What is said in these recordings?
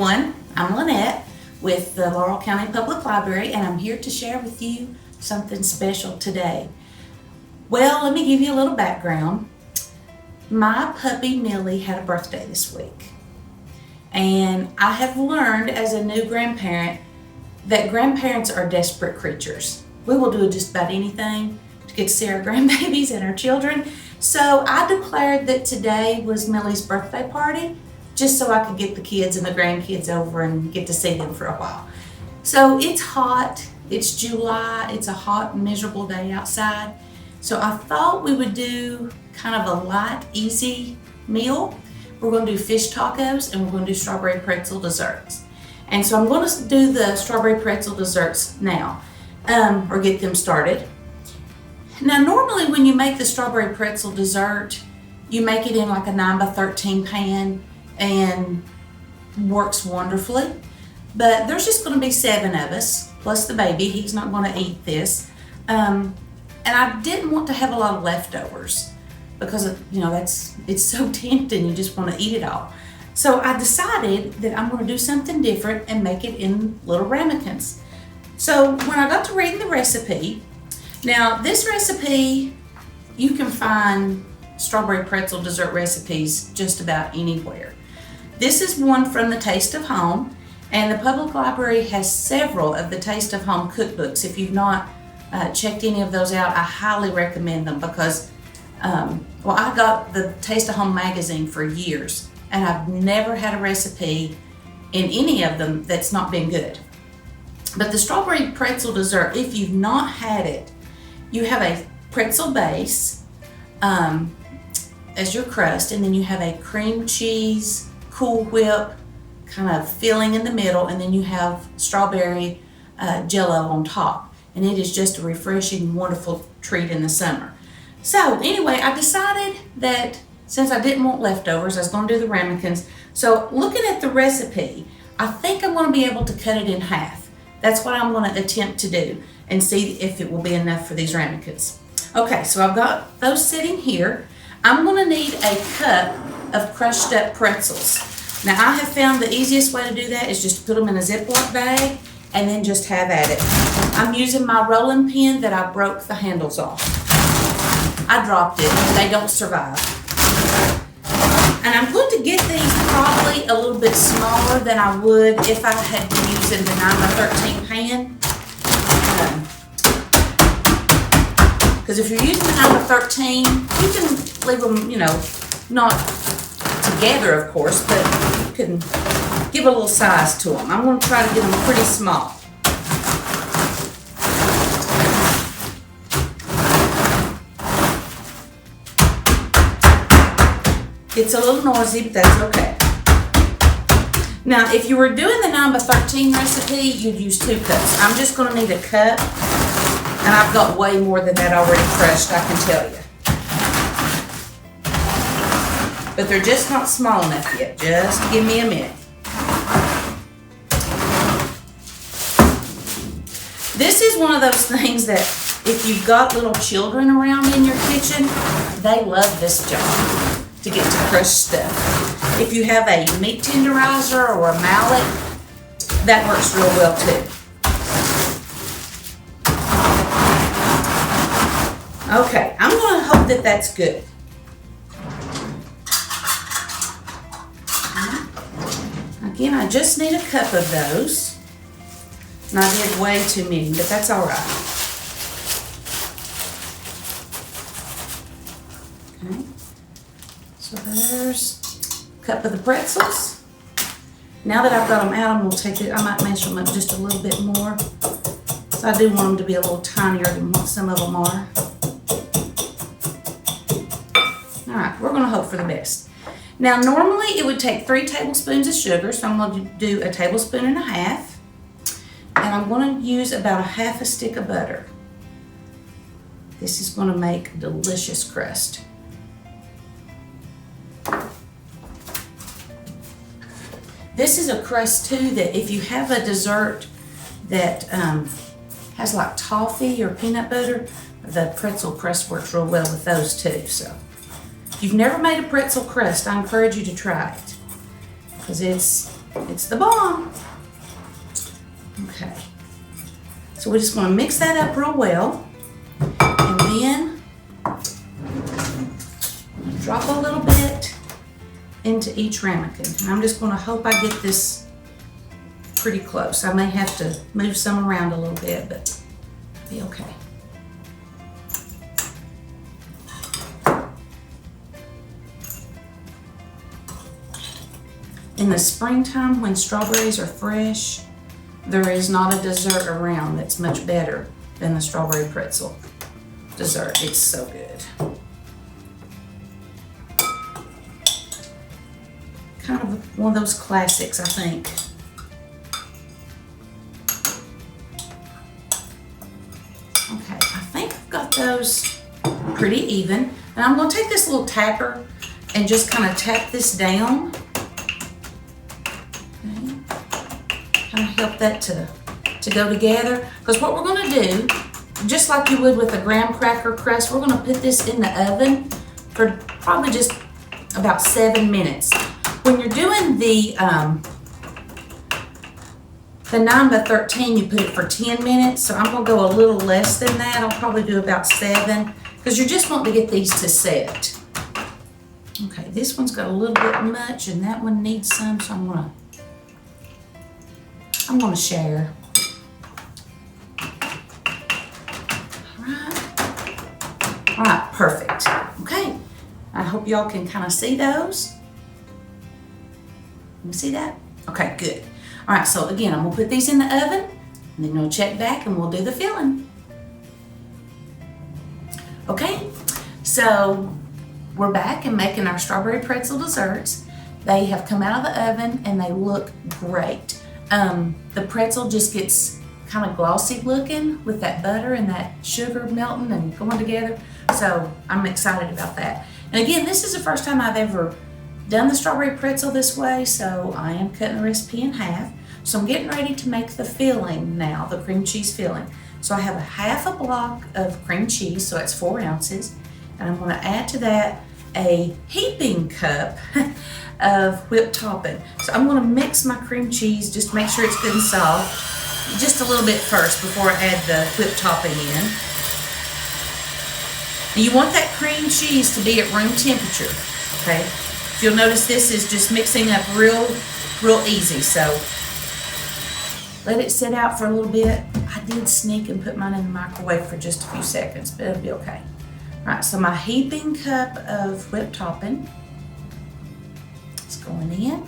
everyone, I'm Linette with the Laurel County Public Library, and I'm here to share with you something special today. Well, let me give you a little background. My puppy Millie had a birthday this week, and I have learned as a new grandparent that grandparents are desperate creatures. We will do just about anything to get to see our grandbabies and our children. So I declared that today was Millie's birthday party, just so I could get the kids and the grandkids over and get to see them for a while. So it's hot, it's July, it's a hot, miserable day outside. So I thought we would do kind of a light, easy meal. We're going to do fish tacos and we're going to do strawberry pretzel desserts. And so I'm going to do the strawberry pretzel desserts now, or get them started. Now normally when you make the strawberry pretzel dessert, you make it in like a 9x13 pan and works wonderfully. But there's just going to be 7 of us, plus the baby. He's not going to eat this. And I didn't want to have a lot of leftovers because it's so tempting, you just want to eat it all. So I decided that I'm going to do something different and make it in little ramekins. So when I got to reading the recipe, now this recipe, you can find strawberry pretzel dessert recipes just about anywhere. This is one from the Taste of Home, and the Public Library has several of the Taste of Home cookbooks. If you've not checked any of those out, I highly recommend them because, I got the Taste of Home magazine for years, and I've never had a recipe in any of them that's not been good. But the strawberry pretzel dessert, if you've not had it, you have a pretzel base as your crust, and then you have a cream cheese, Cool Whip kind of filling in the middle, and then you have strawberry JellO on top. And it is just a refreshing, wonderful treat in the summer. So anyway, I decided that since I didn't want leftovers, I was going to do the ramekins. So looking at the recipe, I think I'm going to be able to cut it in half. That's what I'm going to attempt to do and see if it will be enough for these ramekins. Okay, so I've got those sitting here. I'm going to need a cup of crushed up pretzels. Now I have found the easiest way to do that is just to put them in a Ziploc bag and then just have at it. I'm using my rolling pin that I broke the handles off. I dropped it, they don't survive. And I'm going to get these probably a little bit smaller than I would if I had been using the 9x13 pan. Because if you're using the 9x13, you can leave them, not together, of course, but you can give a little size to them. I'm going to try to get them pretty small. It's a little noisy, but that's okay. Now, if you were doing the 9x13 recipe, you'd use 2 cups. I'm just going to need a cup, and I've got way more than that already crushed, I can tell you. But they're just not small enough yet. Just give me a minute. This is one of those things that if you've got little children around in your kitchen, they love this job to get to crush stuff. If you have a meat tenderizer or a mallet, that works real well too. Okay, I'm going to hope that that's good. Again, I just need a cup of those. And I did way too many, but that's all right. Okay. So there's a cup of the pretzels. Now that I've got them out, I'm going to take it. I might mash them up just a little bit more. So I do want them to be a little tinier than what some of them are. All right, we're going to hope for the best. Now, normally it would take 3 tablespoons of sugar, so I'm going to do a 1.5 tablespoons. And I'm going to use about 1/2 stick of butter. This is going to make a delicious crust. This is a crust too that if you have a dessert that has like toffee or peanut butter, the pretzel crust works real well with those too. So if you've never made a pretzel crust, I encourage you to try it because it's It's the bomb. Okay. So we're just going to mix that up real well. And then drop a little bit into each ramekin. And I'm just going to hope I get this pretty close. I may have to move some around a little bit, but it'll be okay. In the springtime, when strawberries are fresh, there is not a dessert around that's much better than the strawberry pretzel dessert. It's so good. Kind of one of those classics, I think. Okay, I think I've got those pretty even. And I'm going to take this little tapper and just kind of tap this down. Kind of help that to go together. Because what we're going to do, just like you would with a graham cracker crust, we're going to put this in the oven for probably just about 7 minutes. When you're doing the 9x13, you put it for 10 minutes. So I'm going to go a little less than that. I'll probably do about 7 because you're just wanting to get these to set. Okay, this one's got a little bit much and that one needs some, so I'm going to share. All right, perfect. Okay, I hope y'all can kind of see those. You see that? Okay, good. All right, so again, I'm gonna put these in the oven and then we'll check back and we'll do the filling. Okay, so we're back and making our strawberry pretzel desserts. They have come out of the oven and they look great. The pretzel just gets kind of glossy looking with that butter and that sugar melting and going together. So I'm excited about that. And again, this is the first time I've ever done the strawberry pretzel this way, so I am cutting the recipe in half. So I'm getting ready to make the filling now, the cream cheese filling. So I have a half a block of cream cheese, so that's 4 ounces. And I'm gonna add to that a heaping cup of whipped topping. So I'm gonna mix my cream cheese, just make sure it's good and soft, just a little bit first before I add the whipped topping in. And you want that cream cheese to be at room temperature, okay? You'll notice this is just mixing up real easy. So let it sit out for a little bit. I did sneak and put mine in the microwave for just a few seconds, but it'll be okay. All right, so my heaping cup of whipped topping is going in.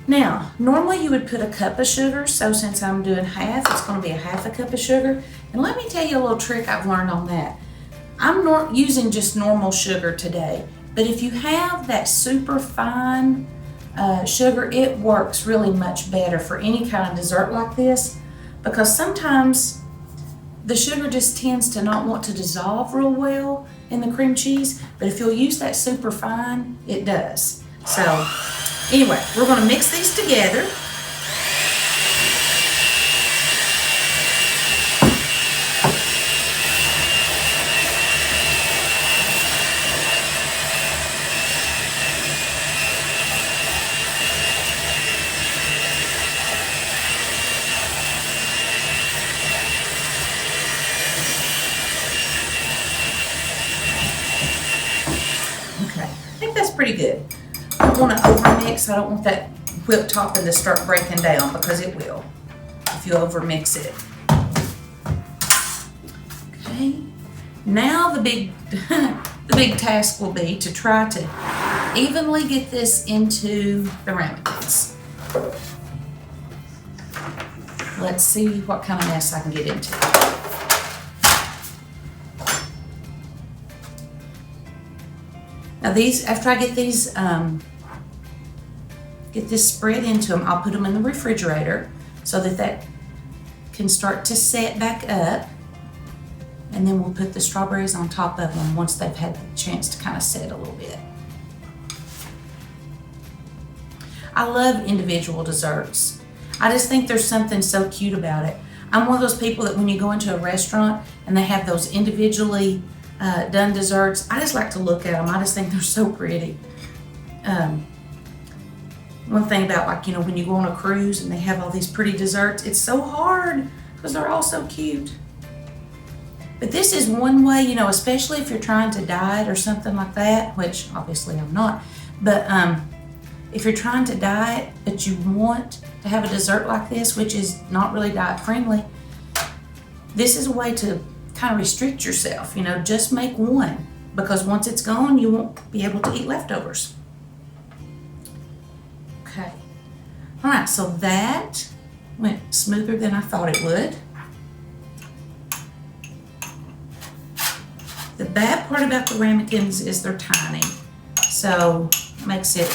Now, normally you would put a cup of sugar, so since I'm doing half, it's going to be a half a cup of sugar. And let me tell you a little trick I've learned on that. I'm not using just normal sugar today, but if you have that super fine sugar, it works really much better for any kind of dessert like this, because sometimes the sugar just tends to not want to dissolve real well in the cream cheese, but if you'll use that super fine, it does. So anyway, we're going to mix these together. Pretty good. I don't want to overmix. I don't want that whipped topping to start breaking down, because it will if you overmix it. Okay. Now the big task will be to try to evenly get this into the ramekins. Let's see what kind of mess I can get into. Now these, after I get these, get this spread into them, I'll put them in the refrigerator so that that can start to set back up. And then we'll put the strawberries on top of them once they've had the chance to kind of set a little bit. I love individual desserts. I just think there's something so cute about it. I'm one of those people that when you go into a restaurant and they have those individually done desserts, I just like to look at them. I just think they're so pretty. one thing about, like, when you go on a cruise and they have all these pretty desserts, it's so hard because they're all so cute. But this is one way, especially if you're trying to diet or something like that, which obviously I'm not, but if you're trying to diet but you want to have a dessert like this, which is not really diet friendly, this is a way to kind of restrict yourself. Just make one, because once it's gone, you won't be able to eat leftovers. Okay. All right, so that went smoother than I thought it would. The bad part about the ramekins is they're tiny, so it makes it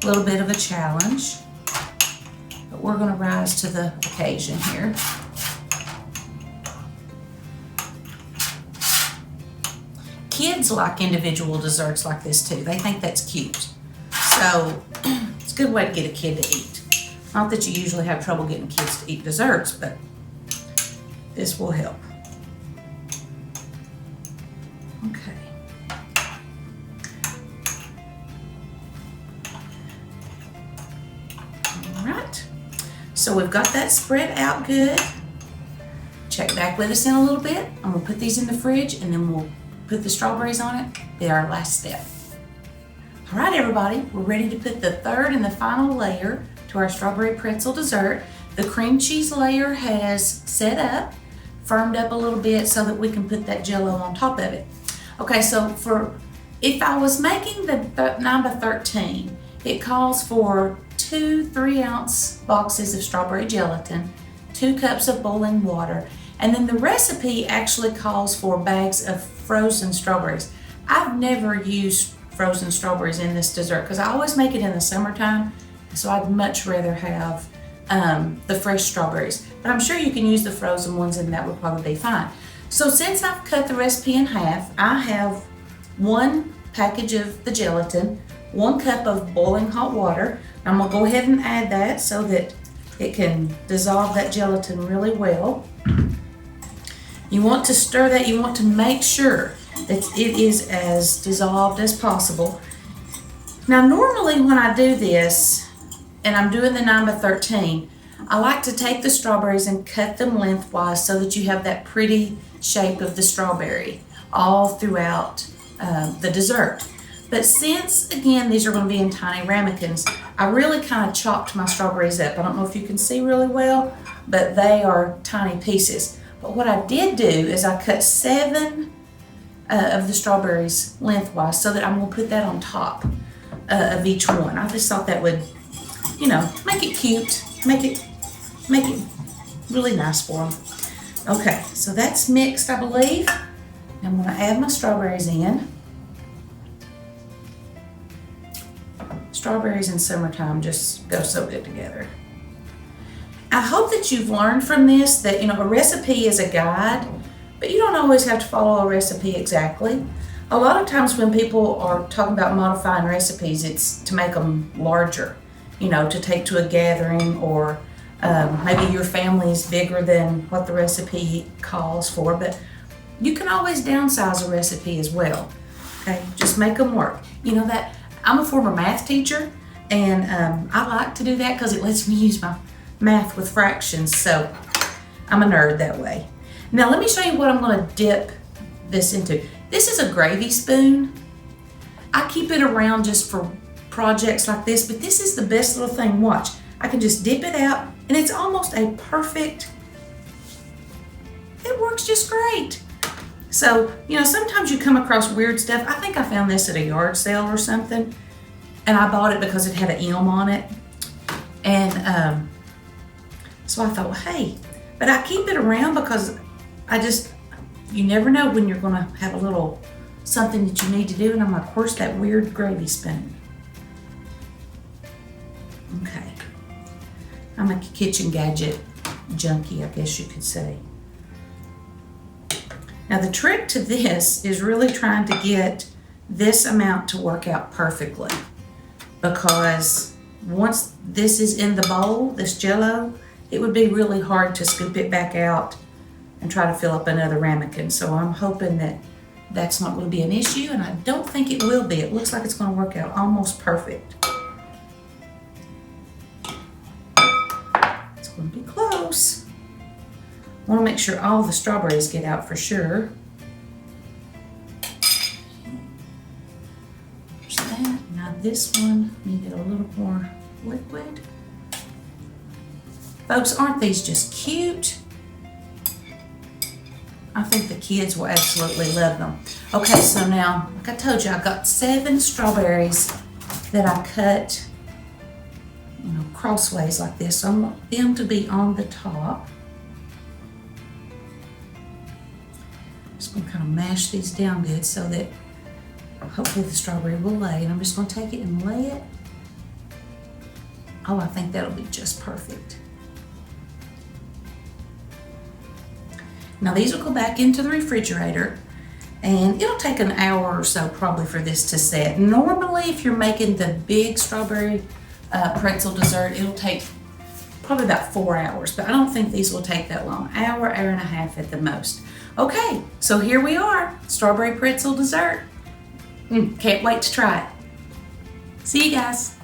a little bit of a challenge, but we're going to rise to the occasion here. Kids like individual desserts like this too. They think that's cute. So it's a good way to get a kid to eat. Not that you usually have trouble getting kids to eat desserts, but this will help. Okay. All right. So we've got that spread out good. Check back with us in a little bit. I'm gonna put these in the fridge and then we'll put the strawberries on it. Be our last step. All right, everybody, we're ready to put the third and the final layer to our strawberry pretzel dessert. The cream cheese layer has set up, firmed up a little bit so that we can put that JellO on top of it. Okay, so if I was making the 9x13, it calls for 2 3-ounce boxes of strawberry gelatin, 2 cups of boiling water, and then the recipe actually calls for bags of frozen strawberries. I've never used frozen strawberries in this dessert because I always make it in the summertime, so I'd much rather have the fresh strawberries. But I'm sure you can use the frozen ones and that would probably be fine. So since I've cut the recipe in half, I have 1 package of the gelatin, 1 cup of boiling hot water. I'm gonna go ahead and add that so that it can dissolve that gelatin really well. You want to stir that, you want to make sure that it is as dissolved as possible. Now normally when I do this, and I'm doing the 9x13, I like to take the strawberries and cut them lengthwise so that you have that pretty shape of the strawberry all throughout the dessert. But since, again, these are going to be in tiny ramekins, I really kind of chopped my strawberries up. I don't know if you can see really well, but they are tiny pieces. But what I did do is I cut 7 of the strawberries lengthwise so that I'm going to put that on top of each one. I just thought that would, make it cute, make it really nice for them. Okay, so that's mixed, I believe. I'm going to add my strawberries in. Strawberries in summertime just go so good together. I hope that you've learned from this that, a recipe is a guide, but you don't always have to follow a recipe exactly. A lot of times when people are talking about modifying recipes, it's to make them larger, to take to a gathering, or maybe your family's bigger than what the recipe calls for, but you can always downsize a recipe as well. Okay, just make them work. That I'm a former math teacher, and I like to do that because it lets me use my math with fractions, so I'm a nerd that way. Now let me show you what I'm going to dip this into. This is a gravy spoon. I keep it around just for projects like this, but this is the best little thing. Watch, I can just dip it out and it's almost a perfect, it works just great. So, sometimes you come across weird stuff. I think I found this at a yard sale or something, and I bought it because it had an M on it. And so I thought, well, hey, but I keep it around because you never know when you're gonna have a little something that you need to do, and I'm like, where's that weird gravy spoon? Okay. I'm a kitchen gadget junkie, I guess you could say. Now the trick to this is really trying to get this amount to work out perfectly, because once this is in the bowl, this JellO, it would be really hard to scoop it back out and try to fill up another ramekin. So I'm hoping that that's not going to be an issue, and I don't think it will be. It looks like it's going to work out almost perfect. gonna be close. Want to make sure all the strawberries get out for sure. There's that. Now this one needed a little more liquid. Folks, aren't these just cute? I think the kids will absolutely love them. Okay, so now, like I told you, I got 7 strawberries that I cut, crossways like this. So I want them to be on the top. Just gonna kind of mash these down good so that hopefully the strawberry will lay. And I'm just gonna take it and lay it. Oh, I think that'll be just perfect. Now these will go back into the refrigerator, and it'll take an hour or so probably for this to set. Normally, if you're making the big strawberry pretzel dessert, it'll take probably about 4 hours, but I don't think these will take that long. Hour and a half at the most. Okay, so here we are, strawberry pretzel dessert. Can't wait to try it. See you guys.